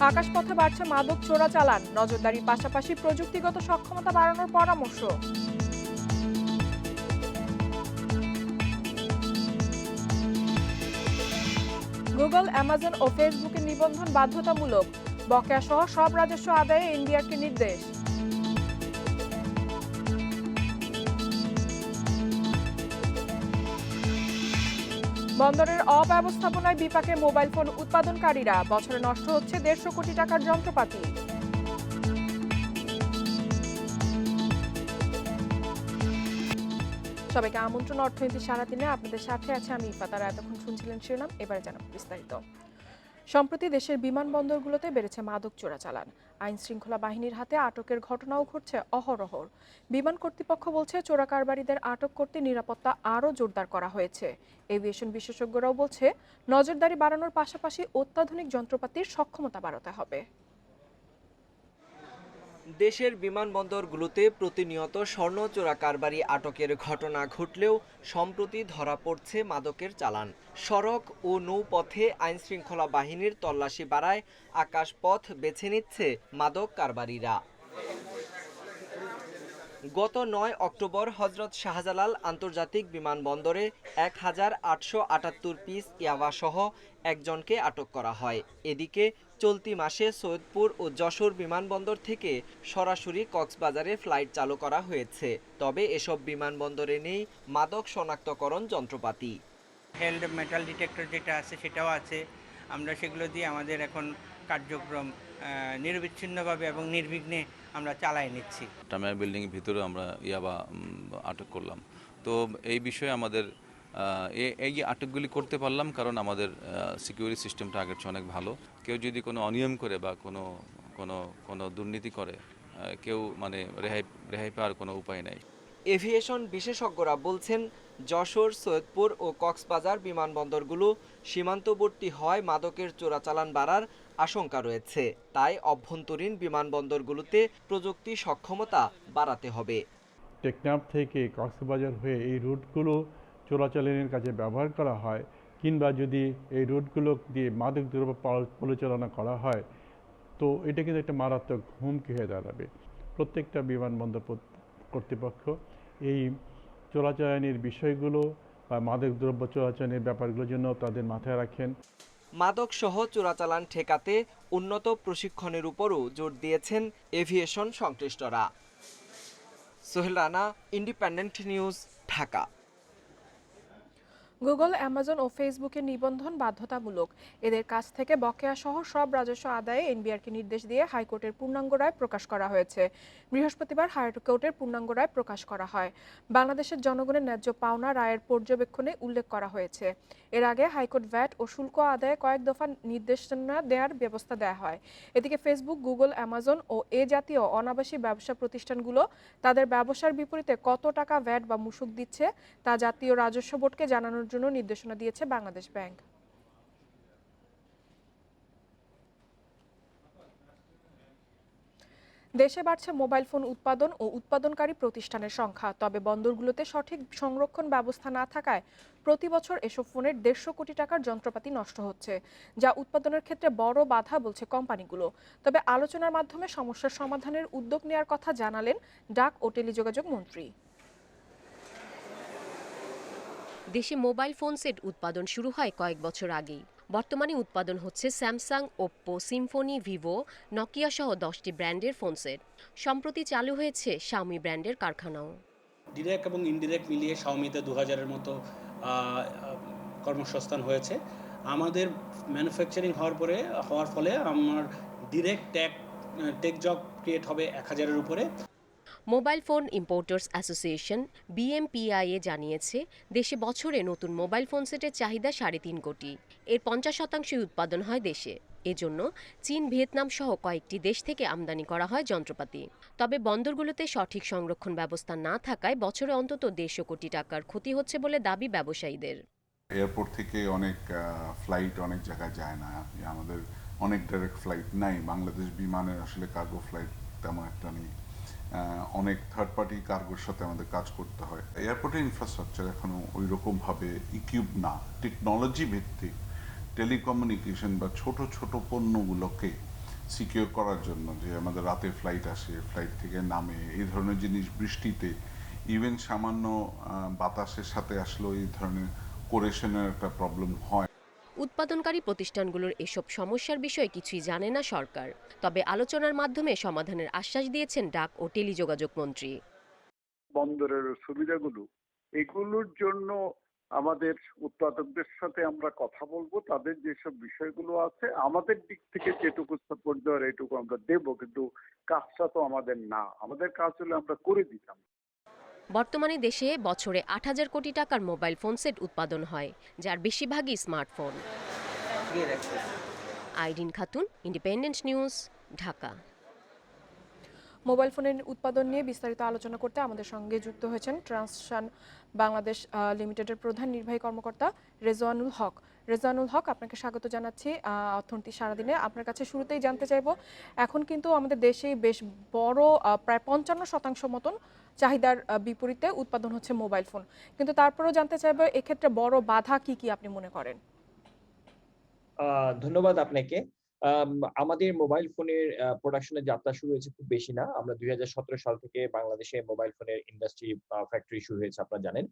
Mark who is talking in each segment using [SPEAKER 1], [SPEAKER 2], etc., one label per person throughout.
[SPEAKER 1] আকাশপথে বাড়ছে মাদক চোরাচালান, নজরদারির পাশাপাশি প্রযুক্তিগত সক্ষমতা বাড়ানোর পরামর্শ। গুগল, অ্যামাজন ও ফেসবুকের নিবন্ধন বাধ্যতামূলক, বকেয়া সহ সব রাজস্ব আদায়ে এনবিআরকে নির্দেশ। বন্দরের অব্যবস্থাপনায় বিপাকে মোবাইল ফোন উৎপাদনকারীরা, বছরে নষ্ট হচ্ছে 150 কোটি টাকার যন্ত্রপাতি। সবাইকে আমন্ত্রণ অর্থনীতি সারাদিনে, আপনাদের সাথে আছে আমি ইফা। তারা এতক্ষণ শুনছিলেন শিরোনাম, এবারে জানাবো বিস্তারিত। সম্প্রতি দেশের বিমানবন্দরগুলোতে বেড়েছে মাদক চোরাচালান। আইন শৃঙ্খলা বাহিনীর হাতে আটকের ঘটনাও ঘটছে অহরহ। বিমান কর্তৃপক্ষ বলছে চোরা কারবারিদের আটক করতে নিরাপত্তা আরও জোরদার করা হয়েছে। এভিয়েশন বিশেষজ্ঞরাও বলছে নজরদারি বাড়ানোর পাশাপাশি অত্যাধুনিক যন্ত্রপাতির সক্ষমতা বাড়াতে হবে।
[SPEAKER 2] দেশের বিমানবন্দরগুলোতে প্রতিনিয়ত স্বর্ণ চোরা কারবারি আটকের ঘটনা ঘটলেও সম্প্রতি ধরা পড়ছে মাদকের চালান। সড়ক ও নৌপথে আইনশৃঙ্খলা বাহিনীর তল্লাশি বাড়ায় আকাশপথ বেছে নিচ্ছে মাদক কারবারিরা। গত ৯ অক্টোবর হযরত শাহজালাল আন্তর্জাতিক বিমানবন্দরে ১,৮৭৮ পিস ইয়াবাসহ একজনকে আটক করা হয়। এদিকে চলতি মাসে সৈয়দপুর ও যশোর বিমানবন্দর থেকে সরাসরি কক্সবাজারে ফ্লাইট চালু করা হয়েছে। তবে এসব বিমানবন্দরে নেই মাদক শনাক্তকরণ যন্ত্রপাতি।
[SPEAKER 3] হেল্ড মেটাল ডিটেক্টর যেটা আছে সেটাও আছে। আমরা সেগুলো দিয়ে আমাদের এখন কার্যক্রম নিরবিচ্ছিন্নভাবে এবং নির্বিঘ্নে আমরা চালাই নিচ্ছি।
[SPEAKER 4] টামিয়া বিল্ডিংয়ের ভিতরে আমরা ইয়াবা আটক করলাম। তো এই বিষয়ে আমাদের এই আটকগুলি করতে পারলাম কারণ আমাদের সিকিউরিটি সিস্টেমটা আগের চেয়ে অনেক ভালো। কেউ যদি কোনো অনিয়ম করে বা কোনো দুর্নীতি করে, কেউ মানে রেহাই পাওয়ার কোনো উপায় নেই।
[SPEAKER 2] এভিয়েশন বিশেষজ্ঞরা বলছেন যশোর, সৈয়দপুর ও কক্সবাজার বিমানবন্দরগুলো সীমান্তবর্তী হয় মাদকের চোরাচালান বাড়ার আশঙ্কা রয়েছে। তাই অভ্যন্তরীণ বিমানবন্দরগুলোতে প্রযুক্তি সক্ষমতা বাড়াতে হবে।
[SPEAKER 5] টেকনাফ থেকে কক্সবাজার হয়ে এই রুটগুলো চোরাচালানের কাজে ব্যবহার করা হয়, কিংবা যদি এই রুটগুলো দিয়ে মাদক দ্রব্য পরিচালনা করা হয়, তো এটা কিন্তু একটা মারাত্মক হুমকি হয়ে দাঁড়াবে। প্রত্যেকটা বিমানবন্দর কর্তৃপক্ষ এই চোরাচালানের বিষয়গুলো বা মাদক দ্রব্য চোরাচালানের ব্যাপারগুলোর জন্য তাদের মাথায় রাখেন।
[SPEAKER 2] মাদকসহ চোরাচালান ঠেকাতে উন্নত প্রশিক্ষণের উপরও জোর দিয়েছেন এভিয়েশন সংশ্লিষ্টরা। Sohel Rana, Independent news, Dhaka.
[SPEAKER 1] Google, Amazon ও ফেসবুকের নিবন্ধন বাধ্যতামূলক। এদের কাছ থেকে বকেয়া সহ সব রাজস্ব আদায়ে এনবিআরকে নির্দেশ দিয়ে হাইকোর্টের পূর্ণাঙ্গ রায় প্রকাশ করা হয়েছে। বৃহস্পতিবার হাইকোর্টের পূর্ণাঙ্গ রায় প্রকাশ করা হয়। বাংলাদেশের জনগণের ন্যায্য পাওনা রায়ের পর্যবেক্ষণে উল্লেখ করা হয়েছে। এর আগে হাইকোর্ট ভ্যাট ও শুল্ক আদায়ে কয়েক দফা নির্দেশনা দেওয়ার ব্যবস্থা দেওয়া হয়। এদিকে ফেসবুক, গুগল, অ্যামাজন ও এ জাতীয় অনাবাসী ব্যবসা প্রতিষ্ঠানগুলো তাদের ব্যবসার বিপরীতে কত টাকা ভ্যাট বা মূসক দিচ্ছে তা জাতীয় রাজস্ব বোর্ডকে জানানোর জন্য নির্দেশনা দিয়েছে বাংলাদেশ ব্যাংক। দেশে বাড়ছে মোবাইল ফোন উৎপাদন ও উৎপাদনকারী প্রতিষ্ঠানের সংখ্যা। তবে বন্দরগুলোতে সঠিক সংরক্ষণ ব্যবস্থা না থাকায় প্রতি বছর এসব ফোনের 150 কোটি টাকার যন্ত্রপাতি নষ্ট হচ্ছে, যা উৎপাদনের ক্ষেত্রে বড় বাধা বলছে কোম্পানিগুলো। তবে আলোচনার মাধ্যমে সমস্যার সমাধানের উদ্যোগ নেওয়ার কথা জানালেন ডাক ও টেলিযোগাযোগ মন্ত্রী।
[SPEAKER 6] দেশে মোবাইল ফোন সেট উৎপাদন শুরু হয় কয়েক বছর আগেই। বর্তমানে উৎপাদন হচ্ছে Samsung, Oppo, Symphony, Vivo, Nokia সহ 10টি ব্র্যান্ডের ফোন সেট। সম্প্রতি চালু হয়েছে শাওমি ব্র্যান্ডের কারখানাও।
[SPEAKER 7] ডিরেক্ট এবং ইনডিরেক্ট মিলিয়ে শাওমিতে 2000-এর মতো কর্মসংস্থান হয়েছে। আমাদের ম্যানুফ্যাকচারিং হওয়ার ফলে আমার ডিরেক্ট টেক জব ক্রিয়েট হবে 1000-এর উপরে।
[SPEAKER 6] মোবাইল ফোন ইম্পোর্টার্স অ্যাসোসিয়েশন বিএমপিআইএ জানিয়েছে দেশে বছরে নতুন মোবাইল ফোন সেটের চাহিদা 3.5 কোটি। এর 50% উৎপাদন হয় দেশে। এজন্য চীন, ভিয়েতনাম সহ কয়েকটি দেশ থেকে আমদানি করা হয় যন্ত্রপাতি। তবে বন্দরগুলোতে সঠিক সংরক্ষণ ব্যবস্থা না থাকায় বছরে অন্তত 150 কোটি টাকার ক্ষতি হচ্ছে বলে দাবি ব্যবসায়ীদের।
[SPEAKER 8] এয়ারপোর্ট থেকে অনেক ফ্লাইট অনেক জায়গায় যায় না, আমাদের অনেক ডাইরেক্ট ফ্লাইট নাই। বাংলাদেশ বিমানের আসলে কার্গো ফ্লাইট তেমন একটা নেই। অনেক থার্ড পার্টি কার্গোর সাথে আমাদের কাজ করতে হয়। এয়ারপোর্টের ইনফ্রাস্ট্রাকচার এখনো ওই রকমভাবে ইকুইপ না। টেকনোলজি ভিত্তিক টেলিকমিউনিকেশন বা ছোট ছোট পণ্যগুলোকে সিকিউর করার জন্য, যে আমাদের রাতে ফ্লাইট আসে, ফ্লাইট থেকে নামে, এই ধরনের জিনিস, বৃষ্টিতে, ইভেন সামান্য বাতাসের সাথে আসলেও এই ধরনের কোরেশনের একটা প্রবলেম হয়।
[SPEAKER 6] উৎপাদনকারী প্রতিষ্ঠানগুলোর এসব সমস্যার বিষয়ে কিছুই জানে না সরকার। তবে আলোচনার মাধ্যমে সমাধানের আশ্বাস দিয়েছেন ডাক ও টেলিযোগাযোগ মন্ত্রী।
[SPEAKER 9] বন্দরের সুবিধাগুলো, এগুলোর জন্য আমাদের উৎপাদকদের সাথে আমরা কথা বলবো, তাদের যেসব বিষয়গুলো আছে আমাদের দিক থেকে যেটুকু সাপোর্ট দেওয়ার এইটুকু আমরা দেব, কিন্তু কাজটা তো আমাদের না, আমাদের কাজ হলে আমরা করে দিতাম।
[SPEAKER 6] বর্তমানে দেশে বছরে ৮,০০০ কোটি টাকার মোবাইল ফোন সেট উৎপাদন হয়, যার বেশিরভাগই smartphone. Irin Khatun, independent news, Dhaka.
[SPEAKER 1] Mobile ফোনের উৎপাদন নিয়ে বিস্তারিত আলোচনা করতে আমাদের সঙ্গে যুক্ত হয়েছেন ট্রান্সশন বাংলাদেশ লিমিটেডের প্রধান নির্বাহী কর্মকর্তা রেজওয়ানুল হক। রেজওয়ানুল হক, আপনাকে স্বাগত জানাচ্ছি অর্থনীতি সারাদিনে। আপনার কাছে শুরুতেই জানতে চাইব, এখন কিন্তু আমাদের দেশে বেশ বড় প্রায় ৫৫% মতন চাহিদার বিপরীতে উৎপাদন হচ্ছে মোবাইল ফোন, কিন্তু তারপরেও জানতে চাইব এক্ষেত্রে বড় বাধা কি কি আপনি মনে করেন?
[SPEAKER 10] ধন্যবাদ আপনাকে। আমাদের মোবাইল ফোনের প্রোডাকশনের যাত্রা শুরু হয়েছে খুব বেশি না। আমরা ২০১৭ সাল থেকে বাংলাদেশে মোবাইল ফোনের ইন্ডাস্ট্রি ফ্যাক্টরি শুরু হয়েছে, আপনারা জানেন।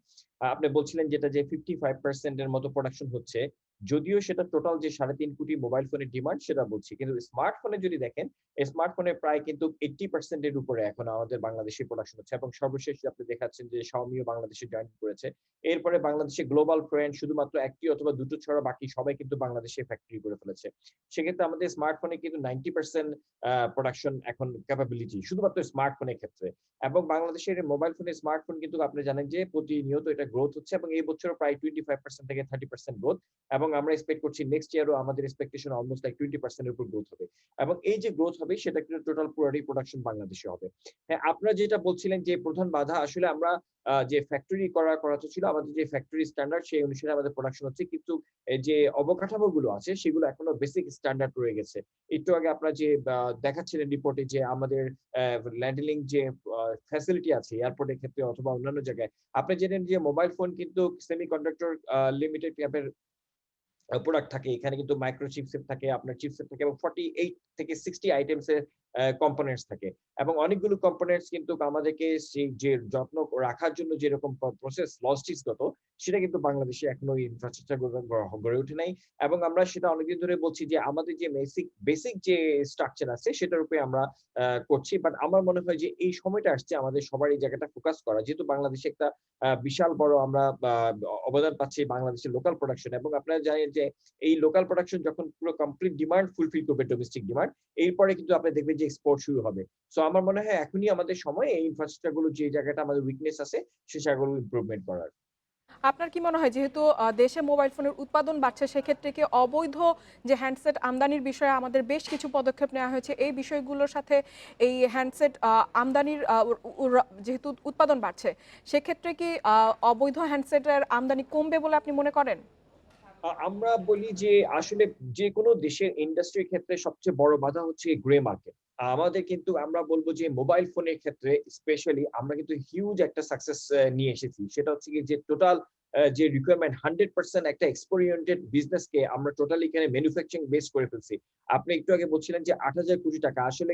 [SPEAKER 10] আপনি বলছিলেন যেটা যে 55% এর মতো প্রোডাকশন হচ্ছে। যদিও সেটা টোটাল যে ৩.৫ কোটি মোবাইল ফোনের ডিমান্ড সেটা বলছি। কিন্তু স্মার্টফোনে যদি দেখেন, স্মার্টফোনে প্রায় কিন্তু 80% এর উপরে এখন আমাদের বাংলাদেশে প্রোডাকশন হচ্ছে, এবং সর্বশেষ আপনি দেখাচ্ছেন যে Xiaomi ও বাংলাদেশে জয়েন করেছে। এরপরে বাংলাদেশে গ্লোবাল ব্র্যান্ড শুধুমাত্র ১টি অথবা ২টো ছাড়া বাকি সবাই কিন্তু বাংলাদেশে ফ্যাক্টরি করে ফেলেছে। সেক্ষেত্রে আমাদের স্মার্টফোনে কিন্তু 90% প্রোডাকশন এখন ক্যাপাবিলিটি শুধুমাত্র স্মার্টফোনের ক্ষেত্রে। এবং বাংলাদেশের মোবাইল ফোনের স্মার্টফোন কিন্তু আপনি জানেন যে প্রতিনিয়ত এটা গ্রোথ হচ্ছে, এবং এই বছরও প্রায় 25% থেকে 30% গ্রোথ, এবং আমরা এক্সপেক্ট করছি নেক্সট ইয়ারও আমাদের এক্সপেকটেশন অলমোস্ট লাইক 20% এর উপর গ্রোথ হবে। এবং এই যে গ্রোথ হবে সেটা কিন্তু টোটাল পুরোটাই প্রোডাকশন বাংলাদেশে হবে। হ্যাঁ, আপনারা যেটা বলছিলেন যে প্রধান বাধা, আসলে আমরা যে ফ্যাক্টরি করা ছিল, আমাদের যে ফ্যাক্টরি স্ট্যান্ডার্ড সেই অনুসারে আমাদের প্রোডাকশন হচ্ছে, কিন্তু যে অবকাঠামোগুলো আছে সেগুলো এখনো বেসিক স্ট্যান্ডার্ড রয়ে গেছে। একটু আগে আপনারা যে দেখাচ্ছিলেন রিপোর্টে যে আমাদের ল্যান্ডিং যে ফ্যাসিলিটি আছে এয়ারপোর্টের ক্ষেত্রে অথবা অন্যান্য জায়গায়, আপনি জানেন যে মোবাইল ফোন কিন্তু সেমিকন্ডাক্টর লিমিটেড ক্যাপের প্রোডাক্ট থাকে। এখানে কিন্তু মাইক্রো চিপসেট থাকে, আপনার চিপসেট থাকে, এবং 48 থেকে 60 আইটেমস এর কম্পোনেন্টস থাকে, এবং অনেকগুলো কম্পোনেন্টস কিন্তু আমাদেরকে সেই যে যত্ন রাখার জন্য যেরকম প্রসেস লজিস্টিক্স গত, সেটা কিন্তু বাংলাদেশে এখনো ইনফ্রাস্ট্রাকচার গড়ে ওঠে নাই। এবং আমরা সেটা অনেকদিন ধরে বলছি যে আমাদের যে বেসিক যে স্ট্রাকচার আছে সেটার উপরে আমরা করছি। বাট আমার মনে হয় যে এই সময়টা আসছে আমাদের সবার এই জায়গাটা ফোকাস করা, যেহেতু বাংলাদেশে একটা বিশাল বড় আমরা অবদান পাচ্ছি বাংলাদেশের লোকাল প্রোডাকশন, এবং আপনারা জানেন যে এই লোকাল প্রোডাকশন যখন পুরো কমপ্লিট ডিমান্ড ফুলফিল করবে, ডোমেস্টিক ডিমান্ড, এরপরে কিন্তু আপনি দেখবেন যে এক্সপোর্ট শুরু হবে। সো আমার মনে হয় এখনই আমাদের সময় এই ইনফ্রাস্ট্রাকচার গুলো, যে জায়গাটা আমাদের উইকনেস আছে সেই জায়গাগুলো ইমপ্রুভমেন্ট করার।
[SPEAKER 1] আপনার কি মনে হয়, যেহেতু দেশে মোবাইল ফোনের উৎপাদন বাড়ছে, সেক্ষেত্রে কি অবৈধ যে হ্যান্ডসেট আমদানির বিষয়ে আমাদের বেশ কিছু পদক্ষেপ নেওয়া হয়েছে, এই বিষয়গুলোর সাথে এই হ্যান্ডসেট আমদানির যেহেতু উৎপাদন বাড়ছে, সেক্ষেত্রে কি অবৈধ হ্যান্ডসেটের আমদানি কমবে বলে আপনি মনে করেন?
[SPEAKER 10] আমরা বলি যে আসলে যে কোনো দেশের ইন্ডাস্ট্রির ক্ষেত্রে সবচেয়ে বড় বাধা হচ্ছে গ্রে মার্কেট। আমাদের কিন্তু আমরা বলবো যে মোবাইল ফোনের ক্ষেত্রে স্পেশালি আমরা কিন্তু হিউজ একটা সাকসেস নিয়ে এসেছি। সেটা হচ্ছে কি যে টোটাল যে রিকোয়ারমেন্ট 100% একটা এক্সপোরিয়েন্টেড বিজনেসকে আমরা টোটালি এখানে ম্যানুফ্যাকচারিং বেস করে ফেলছি। আপনি একটু আগে বলছিলেন যে ৮,০০০ কোটি টাকা, আসলে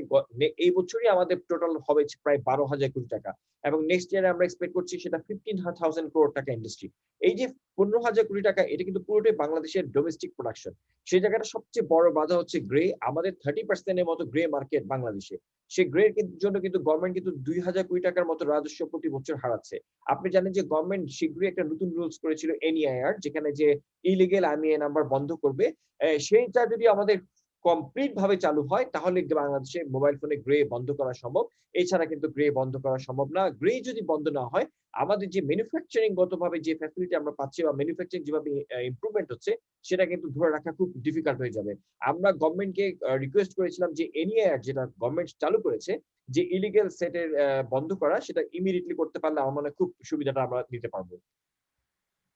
[SPEAKER 10] এই বছরই আমাদের টোটাল হবে প্রায় ১২,০০০ কোটি টাকা, এবং নেক্সট ইয়ারে আমরা এক্সপেক্ট করছি সেটা 15,000 করোড় টাকা ইন্ডাস্ট্রি। এই যে ১৫,০০০ কোটি টাকা, এটা কিন্তু পুরোটাই বাংলাদেশের ডোমেস্টিক প্রোডাকশন। সেই জায়গাটা সবচেয়ে বড় বাধা হচ্ছে গ্রে। আমাদের 30% এর মতো গ্রে মার্কেট বাংলাদেশে। সেই গ্রে জন্য কিন্তু গভর্নমেন্ট কিন্তু ২,০০০ কোটি টাকার মতো রাজস্ব প্রতি বছর হারাচ্ছে। আপনি জানেন যে গভর্নমেন্ট শীঘ্রই একটা নতুন রুলস করেছিল এনইআইআর, যেখানে যে ইলিগেল আইএমইআই নাম্বার বন্ধ করবে। সেইটা যদি আমাদের কমপ্লিট ভাবে চালু হয় তাহলে বাংলাদেশে মোবাইল ফোনে গ্রে বন্ধ করা সম্ভব। এছাড়া কিন্তু গ্রে বন্ধ করা সম্ভব না। গ্রে যদি বন্ধ না হয়, আমাদের যে ম্যানুফ্যাকচারিং গতভাবে যে ফ্যাসিলিটি আমরা পাচ্ছি বা ম্যানুফ্যাকচারিং যেভাবে ইমপ্রুভমেন্ট হচ্ছে, সেটা কিন্তু ধরে রাখা খুব ডিফিকাল্ট হয়ে যাবে। আমরা গভর্নমেন্টকে রিকোয়েস্ট করেছিলাম যে এনইআইআর যেটা গভর্নমেন্ট চালু করেছে, যে ইলিগেল সেটের বন্ধ করা, সেটা ইমিডিয়েটলি করতে পারলে আমার মনে হয় খুব সুবিধাটা আমরা নিতে পারবো।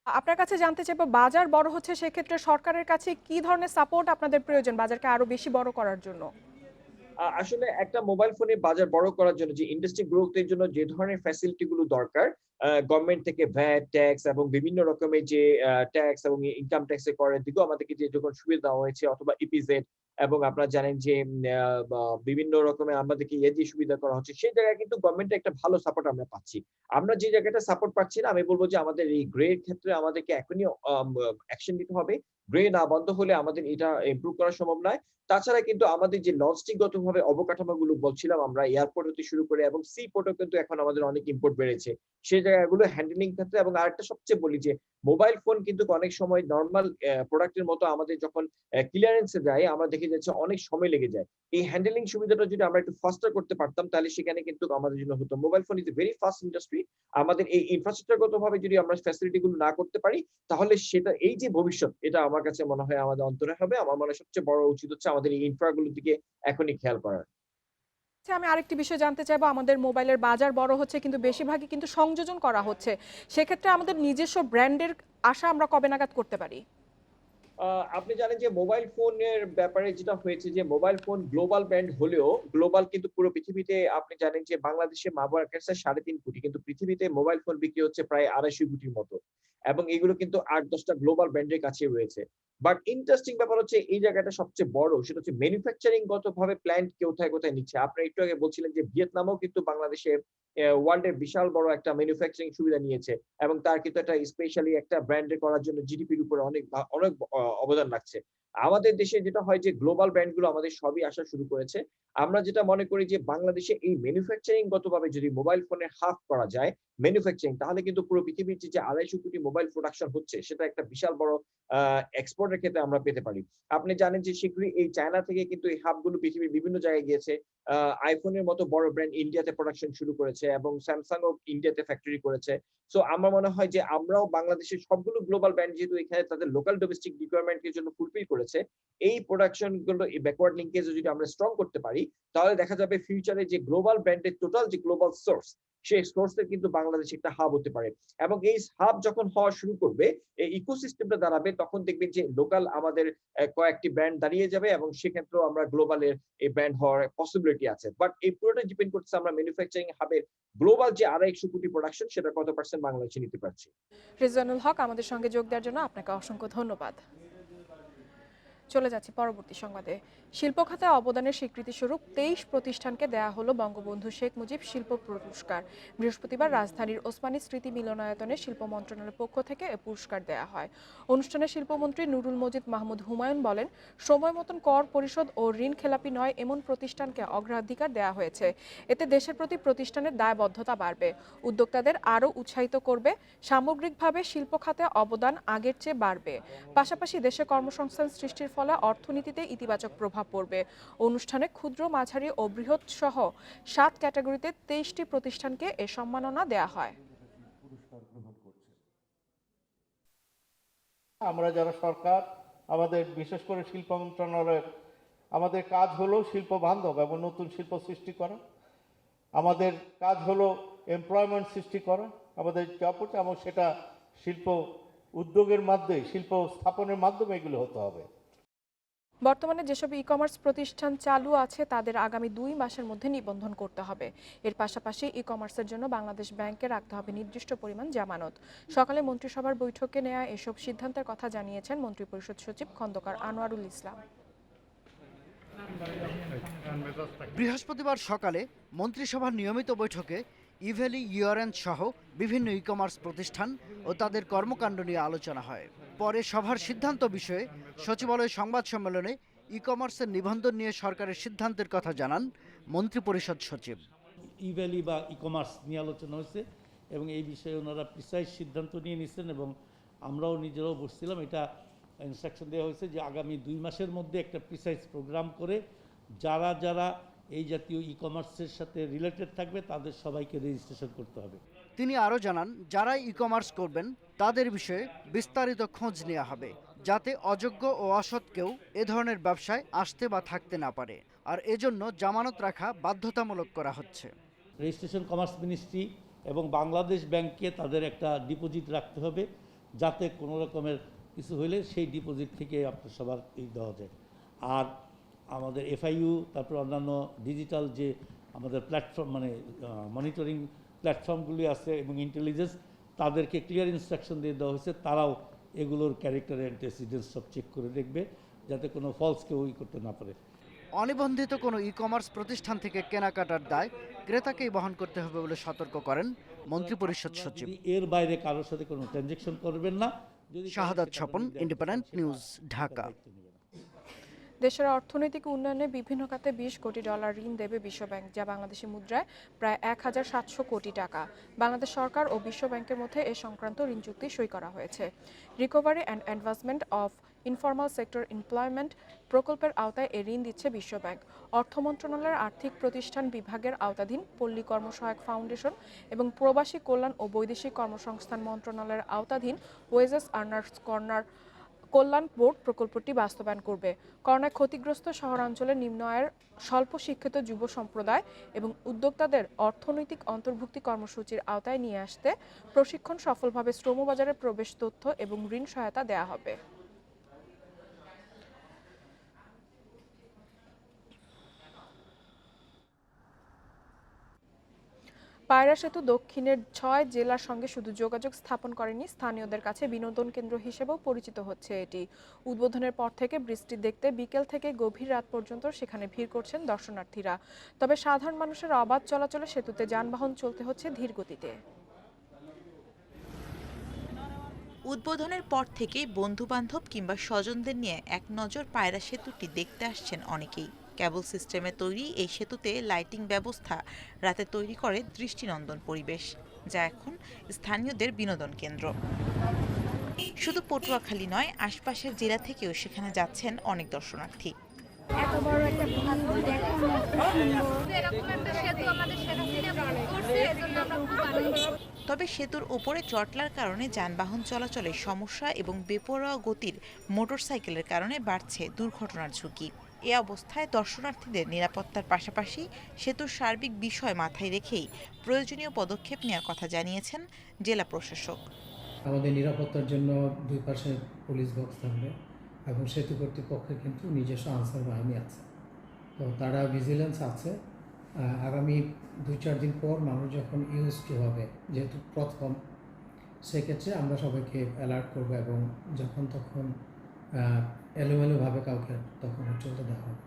[SPEAKER 1] আপনার কাছে জানতে চাইবো, বাজার বড় হচ্ছে, সেক্ষেত্রে সরকারের কাছে কি ধরনের সাপোর্ট আপনাদের প্রয়োজন বাজারকে আরো বেশি বড় করার জন্য?
[SPEAKER 10] আসলে একটা মোবাইল ফোনের বাজার বড় করার জন্য যে ইন্ডাস্ট্রি গ্রোথের জন্য যে ধরনের ফ্যাসিলিটি গুলো দরকার, গভর্নমেন্ট থেকে ভ্যাট ট্যাক্স এবং বিভিন্ন রকমের যে ট্যাক্স এবং ইনকাম ট্যাক্স এর করের দিকেও আমাদেরকে যে যখন সুবিধা দেওয়া হয়েছে, অথবা ইপিজেড এবং আপনারা জানেন যে বিভিন্ন রকমের আমাদেরকে দিয়ে সুবিধা করা হচ্ছে, সেই জায়গায় কিন্তু গভর্নমেন্টের একটা ভালো সাপোর্ট আমরা পাচ্ছি। আমরা যে জায়গাটা সাপোর্ট পাচ্ছি না, আমি বলব যে আমাদের এই গ্রে এর ক্ষেত্রে আমাদেরকে এখনই অ্যাকশন নিতে হবে। গ্রে না বন্ধ হলে আমাদের এটা ইমপ্রুভ করা সম্ভব নয়। তাছাড়া কিন্তু আমাদের যে লজিস্টিকগতভাবে অবকাঠামোগুলো বলছিলাম আমরা, এয়ারপোর্ট হতে শুরু করে এবং সি পোর্টেও কিন্তু এখন আমাদের অনেক ইম্পোর্ট বেড়েছে। সেই জায়গাগুলো হ্যান্ডলিং ক্ষেত্রে, এবং আরেকটা সবচেয়ে বলি যে মোবাইল ফোন কিন্তু অনেক সময় নরমাল প্রোডাক্টের মতো আমাদের যখন ক্লিয়ারেন্স এ যায়, আমরা দেখে যাচ্ছে অনেক সময় লেগে যায়। এই হ্যান্ডলিং সুবিধাটা যদি আমরা একটু ফাস্টার করতে পারতাম, তাহলে সেখানে কিন্তু আমাদের জন্য হতো। Mobile phone is a very fast industry. আমাদের এই ইনফ্রাস্ট্রাকচারগতভাবে যদি আমরা ফ্যাসিলিটি গুলো না করতে পারি, তাহলে সেটা এই যে ভবিষ্যৎ, এটা আমার কাছে মনে হয় আমাদের অন্তরে হবে। আমার মনে হয় সবচেয়ে বড় উচিত হচ্ছে আমাদের এই ইনফ্রাগুলোর দিকে এখনই খেয়াল করার।
[SPEAKER 1] আচ্ছা, আমি আরেকটি বিষয় জানতে চাইবো, আমাদের মোবাইলের বাজার বড় হচ্ছে কিন্তু বেশিরভাগই কিন্তু সংযোজন করা হচ্ছে, সেক্ষেত্রে আমাদের নিজস্ব ব্র্যান্ডের আশা আমরা কবে নাগাদ করতে পারি?
[SPEAKER 10] আপনি জানেন যে মোবাইল ফোনের ব্যাপারে যেটা হয়েছে যে মোবাইল ফোন গ্লোবাল ব্র্যান্ড হলেও গ্লোবাল কিন্তু পুরো পৃথিবীতে আপনি জানেন যে বাংলাদেশে মার্কেট সাইজ 3.5 কোটি, কিন্তু পৃথিবীতে মোবাইল ফোন বিক্রি হচ্ছে প্রায় 250 কোটির মতো, এবং এগুলো কিন্তু 8-10টা গ্লোবাল ব্র্যান্ডের কাছে রয়েছে। বাট ইন্টারেস্টিং ব্যাপার হচ্ছে এই জায়গাটা সবচেয়ে বড়, সেটা হচ্ছে ম্যানুফ্যাকচারিং গতভাবে প্ল্যান্ট কোথায় কোথায় নিচ্ছে। আপনি একটু আগে বলছিলেন যে ভিয়েতনামও কিন্তু বাংলাদেশে ওয়ার্ল্ড এর বিশাল বড় একটা ম্যানুফ্যাকচারিং সুবিধা নিয়েছে, এবং তার কিন্তু একটা স্পেশালি একটা ব্র্যান্ডে করার জন্য জিডিপির উপরে অনেক অনেক অবদান রাখছে। আমাদের দেশে যেটা হয় যে গ্লোবাল ব্র্যান্ড গুলো আমাদের সবই আসা শুরু করেছে। আমরা যেটা মনে করি যে বাংলাদেশে এই ম্যানুফ্যাকচারিং গতভাবে যদি মোবাইল ফোনের হাফ করা যায় ম্যানুফ্যাকচারিং, তাহলে কিন্তু পুরো পৃথিবীর যে 250 কোটি মোবাইল প্রোডাকশন হচ্ছে, সেটা একটা বিশাল বড় এক্সপোর্টের ক্ষেত্রে আমরা পেতে পারি। আপনি জানেন যে শীঘ্রই এই চায়না থেকে কিন্তু এই হাব গুলো পৃথিবীর বিভিন্ন জায়গায় গিয়েছে। আইফোনের মতো বড় ব্র্যান্ড ইন্ডিয়াতে প্রোডাকশন শুরু করেছে, এবং স্যামসাং ও ইন্ডিয়াতে ফ্যাক্টরি করেছে। সো আমার মনে হয় যে আমরাও বাংলাদেশের সবগুলো গ্লোবাল ব্র্যান্ড যেহেতু এখানে তাদের লোকাল ডোমেস্টিক রিকোয়ারমেন্ট এর জন্য ফুলফিল করেছে, এই প্রোডাকশন গুলো এই ব্যাকওয়ার্ড লিঙ্কেজ যদি আমরা স্ট্রং করতে পারি, তাহলে দেখা যাবে ফিউচারে যে গ্লোবাল ব্র্যান্ডের টোটাল যে গ্লোবাল সোর্স, সেই সোর্সের কিন্তু বাংলাদেশে একটা হাব হতে পারে। এবং এই হাব যখন হওয়া শুরু করবে, এই ইকোসিস্টেমটা দাঁড়াবে, তখন দেখবেন যে লোকাল আমাদের কয়েকটি ব্র্যান্ড দাঁড়িয়ে যাবে, এবং সেক্ষেত্রেও আমরা গ্লোবালের এই ব্র্যান্ড হওয়ার পসিবিলিটি আছে। বাট এই পুরোটা ডিপেন্ড করছে আমরা ম্যানুফ্যাকচারিং হাবের গ্লোবাল যে 250 কোটি প্রোডাকশন, সেটা কত পার্সেন্ট বাংলাদেশে নিতে পারছি।
[SPEAKER 1] রিজওয়ানুল হক, আমাদের সঙ্গে যোগ দেওয়ার জন্য আপনাকে অসংখ্য ধন্যবাদ। চলে যাচ্ছি পরবর্তী সংবাদে। শিল্প খাতে অবদানের স্বীকৃতিস্বরূপ 23 প্রতিষ্ঠানকে দেয়া হলো বঙ্গবন্ধু শেখ মুজিব শিল্প পুরস্কার। বৃহস্পতিবার রাজধানীর ওসমানী স্মৃতি মিলনায়তনে শিল্প মন্ত্রণালয়ের পক্ষ থেকে এ পুরস্কার দেয়া হয়। অনুষ্ঠানে শিল্পমন্ত্রী নুরুল মজিদ মাহমুদ হুমায়ুন বলেন, সময় মতন কর পরিশোধ ও ঋণ খেলাপি নয় এমন প্রতিষ্ঠানকে অগ্রাধিকার দেয়া হয়েছে। এতে দেশের প্রতি প্রতিষ্ঠানের দায়বদ্ধতা বাড়বে, উদ্যোক্তাদের আরও উৎসাহিত করবে, সামগ্রিকভাবে শিল্প খাতে অবদান আগের চেয়ে বাড়বে। পাশাপাশি দেশে কর্মসংস্থান সৃষ্টির ফলে অর্থনীতিতে ইতিবাচক প্রভাব পড়বে। অনুষ্ঠানে ক্ষুদ্র, মাঝারি ও বৃহৎ সহ 7 ক্যাটাগরিতে 23টি প্রতিষ্ঠানকে এ সম্মাননা দেয়া হয়।
[SPEAKER 11] আমরা যারা সরকার, আমাদের বিশেষ করে শিল্প মন্ত্রণালয়ের আমাদের কাজ হলো শিল্প বান্ধব এবং নতুন শিল্প সৃষ্টি করা। আমাদের কাজ হলো এমপ্লয়মেন্ট সৃষ্টি করা, আমাদের জব করছে, এবং সেটা শিল্প উদ্যোগের মাধ্যমে, শিল্প স্থাপনের মাধ্যমে এগুলো হতে হবে।
[SPEAKER 1] বর্তমানে যেসব ই কমার্স প্রতিষ্ঠান চালু আছে তাদের আগামী 2 মাসের মধ্যে নিবন্ধন করতে হবে। এর পাশাপাশি ই কমার্সের জন্য বাংলাদেশ ব্যাংকে রাখতে হবে নির্দিষ্ট পরিমাণ জামানত। সকালে মন্ত্রিসভার বৈঠকে নেওয়া এসব সিদ্ধান্তের কথা জানিয়েছেন মন্ত্রিপরিষদ সচিব খন্দকার আনোয়ারুল ইসলাম।
[SPEAKER 12] বৃহস্পতিবার সকালে মন্ত্রিসভার নিয়মিত বৈঠকে ইভ্যালি ইয়ারেন্ট সহ বিভিন্ন ই কমার্স প্রতিষ্ঠান ও তাদের কর্মকাণ্ড নিয়ে আলোচনা হয়। পরে সভার সিদ্ধান্ত বিষয়ে সচিবালয় সংবাদ সম্মেলনে ই কমার্সের নিবন্ধন নিয়ে সরকারের সিদ্ধান্তের কথা জানান মন্ত্রিপরিষদ সচিব।
[SPEAKER 11] ইভ্যালি বা ই কমার্স নিয়ে আলোচনা হয়েছে এবং এই বিষয়ে ওনারা প্রিসাইজ সিদ্ধান্ত নিয়ে নিচ্ছেন, এবং আমরাও নিজেরাও বসছিলাম। এটা ইনস্ট্রাকশন দেওয়া হয়েছে যে আগামী 2 মাসের মধ্যে একটা প্রিসাইজ প্রোগ্রাম করে যারা যারা এই জাতীয় ই কমার্সের সাথে রিলেটেড থাকবে তাদের সবাইকে রেজিস্ট্রেশন করতে হবে।
[SPEAKER 12] তিনি আরও জানান, যারা ই কমার্স করবেন তাদের বিষয়ে বিস্তারিত খোঁজ নেওয়া হবে, যাতে অযোগ্য ও অসৎ কেউ এ ধরনের ব্যবসায় আসতে বা থাকতে না পারে, আর এজন্য জামানত রাখা বাধ্যতামূলক করা হচ্ছে।
[SPEAKER 11] রেজিস্ট্রেশন কমার্স মিনিস্ট্রি এবং বাংলাদেশ ব্যাংকে তাদের একটা ডিপোজিট রাখতে হবে, যাতে কোনো রকমের কিছু হলে সেই ডিপোজিট থেকে আপনার সবার এই দেওয়া যায়। আর আমাদের এফআইইউ, তারপর অন্যান্য ডিজিটাল যে আমাদের প্ল্যাটফর্ম, মানে মনিটরিং প্ল্যাটফর্মগুলি আছে এবং ইন্টেলিজেন্স, তাদেরকে ক্লিয়ার ইনস্ট্রাকশন দিয়ে দেওয়া হয়েছে, তারাও এগুলোর ক্যারেক্টার অ্যান্টেসিডেন্টস সব চেক করে দেখবে, যাতে কোনো ফলস কেউ করতে না পারে।
[SPEAKER 12] অনিবন্ধিত কোনো ই কমার্স প্রতিষ্ঠান থেকে কেনাকাটার দায় ক্রেতাকেই বহন করতে হবে বলে সতর্ক করেন মন্ত্রিপরিষদ সচিব।
[SPEAKER 11] এর বাইরে কারোর সাথে কোনো ট্রানজ্যাকশন করবেন না।
[SPEAKER 12] শাহাদাত স্বপন, ইন্ডিপেন্ডেন্ট নিউজ, ঢাকা।
[SPEAKER 1] দেশের অর্থনৈতিক উন্নয়নে বিভিন্ন খাতে $20 কোটি ঋণ দেবে বিশ্বব্যাংক, যা বাংলাদেশি মুদ্রায় প্রায় 1700 কোটি টাকা। বাংলাদেশ সরকার ও বিশ্বব্যাংকের মধ্যে এ সংক্রান্ত ঋণ চুক্তি সই করা হয়েছে। Recovery and advancement of informal sector employment প্রকল্পের আওতায় এ ঋণ দিচ্ছে বিশ্বব্যাংক। অর্থ মন্ত্রণালয়ের আর্থিক প্রতিষ্ঠান বিভাগের আওতাধীন পল্লী কর্মসহায়ক ফাউন্ডেশন এবং প্রবাসী কল্যাণ ও বৈদেশিক কর্মসংস্থান মন্ত্রণালয়ের আওতাধীন ওয়েজেস আর্নার্স কল্যাণ বোর্ড প্রকল্পটি বাস্তবায়ন করবে। করোনায় ক্ষতিগ্রস্ত শহরাঞ্চলের নিম্ন আয়ের স্বল্প শিক্ষিত যুব সম্প্রদায় এবং উদ্যোক্তাদের অর্থনৈতিক অন্তর্ভুক্তি কর্মসূচির আওতায় নিয়ে আসতে প্রশিক্ষণ, সফলভাবে শ্রমবাজারে প্রবেশ তথ্য এবং ঋণ সহায়তা দেওয়া হবে। পায়রা সেতু দক্ষিণের 6 জেলার সঙ্গে শুধু যোগাযোগ স্থাপন করেনি, স্থানীয়দের কাছে বিনোদন কেন্দ্র হিসেবেও পরিচিত হচ্ছে এটি। উদ্বোধনের পর থেকে বৃষ্টি দেখতে বিকেল থেকে গভীর রাত পর্যন্ত সেখানে ভিড় করছেন দর্শনার্থীরা। তবে সাধারণ মানুষের অবাধ চলাচলে সেতুতে যানবাহন চলতে হচ্ছে ধীর গতিতে।
[SPEAKER 13] উদ্বোধনের পর থেকেই বন্ধু-বান্ধব কিংবা স্বজনদের নিয়ে এক নজর পায়রা সেতুটি দেখতে আসছেন অনেকেই। কেবল সিস্টেমে তৈরি এই সেতুতে লাইটিং ব্যবস্থা রাতে তৈরি করে দৃষ্টিনন্দন পরিবেশ, যা এখন স্থানীয়দের বিনোদন কেন্দ্র। শুধু পটুয়াখালী নয়, আশপাশের জেলা থেকেও সেখানে যাচ্ছেন অনেক দর্শনার্থী।
[SPEAKER 14] এত বড় একটা
[SPEAKER 13] তবে সেতুর উপরে চটলার কারণে যানবাহন চলাচলে সমস্যা এবং বেপরোয়া গতির মোটরসাইকেলের কারণে বাড়ছে দুর্ঘটনার ঝুঁকি। এ অবস্থায় দর্শনার্থীদের নিরাপত্তার পাশাপাশি সেতুর সার্বিক বিষয় মাথায় রেখেই প্রয়োজনীয় পদক্ষেপ নেওয়ার কথা জানিয়েছেন জেলা প্রশাসক।
[SPEAKER 15] আমাদের নিরাপত্তার জন্য দুই পাশে পুলিশ বক্স থাকবে এবং সেতু কর্তৃপক্ষের কিন্তু নিজস্ব আনসার বাহিনী আছে, তো তারা ভিজিলেন্স আছে। আগামী 2-4 দিন পর মানুষ যখন ইউজ টু হবে, যেহেতু প্রথম, সেক্ষেত্রে আমরা সবাইকে অ্যালার্ট করবো এবং যখন তখন এলোমেলোভাবে কাউকে তখন চলতে দেওয়া হবে।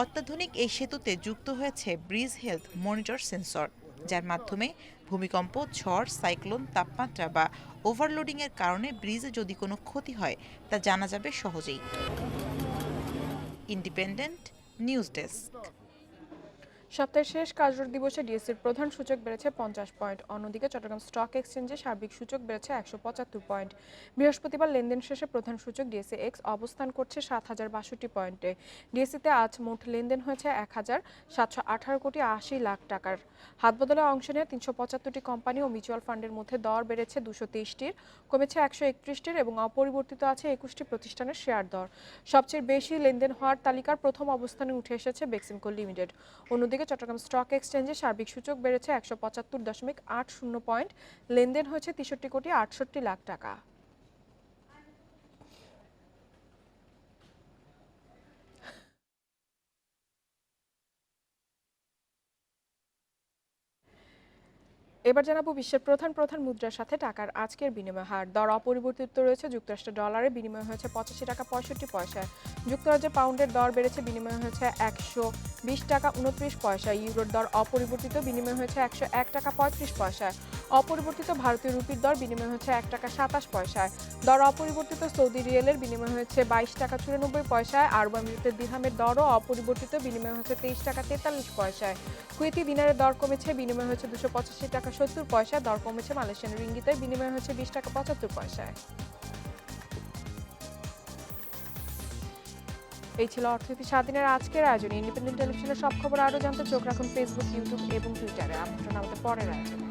[SPEAKER 13] অত্যাধুনিক এই সেতুতে যুক্ত হয়েছে ব্রিজ হেলথ মনিটর সেন্সর, যার মাধ্যমে ভূমিকম্প, ঝড়, সাইক্লোন, তাপমাত্রা বা ওভারলোডিংয়ের কারণে ব্রিজে যদি কোনো ক্ষতি হয় তা জানা যাবে সহজেই। Independent news desk.
[SPEAKER 1] সপ্তাহের শেষ কার্যদিবসে দিবসে ডিএসসির প্রধান সূচক বেড়েছে 50 পয়েন্ট। অন্যদিকে চট্টগ্রাম স্টক এক্সচেঞ্জে সার্বিক সূচক বেড়েছে 175 পয়েন্ট। বৃহস্পতিবার লেনদেন শেষে প্রধান সূচক ডিএসসি এক্স অবস্থান করছে 7062 পয়েন্টে। ডিএসসিতে আজ মোট লেনদেন হয়েছে 1718 কোটি 80 লাখ টাকার। হাতবদলে অংশ নেওয়া 375টি কোম্পানি ও মিউচুয়াল ফান্ডের মধ্যে দর বেড়েছে 223টির, কমেছে 131টির এবং অপরিবর্তিত আছে 21টি প্রতিষ্ঠানের শেয়ার দর। সবচেয়ে বেশি লেনদেন হওয়ার তালিকার প্রথম অবস্থানে উঠে এসেছে বেক্সিমকো লিমিটেড। অন্যদিকে চট্টগ্রাম স্টক এক্সচেঞ্জে সার্বিক সূচক বেড়েছে 175.80 পয়েন্ট। লেনদেন হয়েছে 63 কোটি 68 লাখ টাকা। এবার জানাবো বিশ্বের প্রধান মুদ্রার সাথে টাকার আজকের বিনিময় হার। দর অপরিবর্তিত রয়েছে। যুক্তরাষ্ট্রের ডলারে বিনিময় হয়েছে 85 টাকা 65 পয়সা। যুক্তরাজ্যে পাউন্ডের দর বেড়েছে, বিনিময় হয়েছে 120 টাকা 29 পয়সা। ইউরোর দর অপরিবর্তিত, বিনিময় হয়েছে 101 টাকা 35 পয়সায়। অপরিবর্তিত ভারতীয় রুপির দর বিনিময় হয়েছে 1 টাকা 27 পয়সায়। দর অপরিবর্তিত সৌদি রিয়েলের বিনিময় হয়েছে 22 টাকা 94 পয়সায়। আরব আমিরাতের দিরহামের দরও অপরিবর্তিত, বিনিময় হয়েছে 23 টাকা 43 পয়সায়। কুয়েতি দিনারের দর কমেছে, বিনিময় হয়েছে 285 টাকা 70 পয়সা। দর কমেছে মালয়েশিয়ান রিঙ্গিতের, বিনিময় হয়েছে 20 টাকা 75 পয়সায়। এই ছিল অর্থনীতি স্বাধীনের আজকের আয়োজন। ইন্ডিপেন্ডেন্ট টেলিভিশনের সব খবর আরও জানতে চোখ রাখুন ফেসবুক, ইউটিউব এবং টুইটারে। আমন্ত্রণ আমাদের পরের আয়োজনে।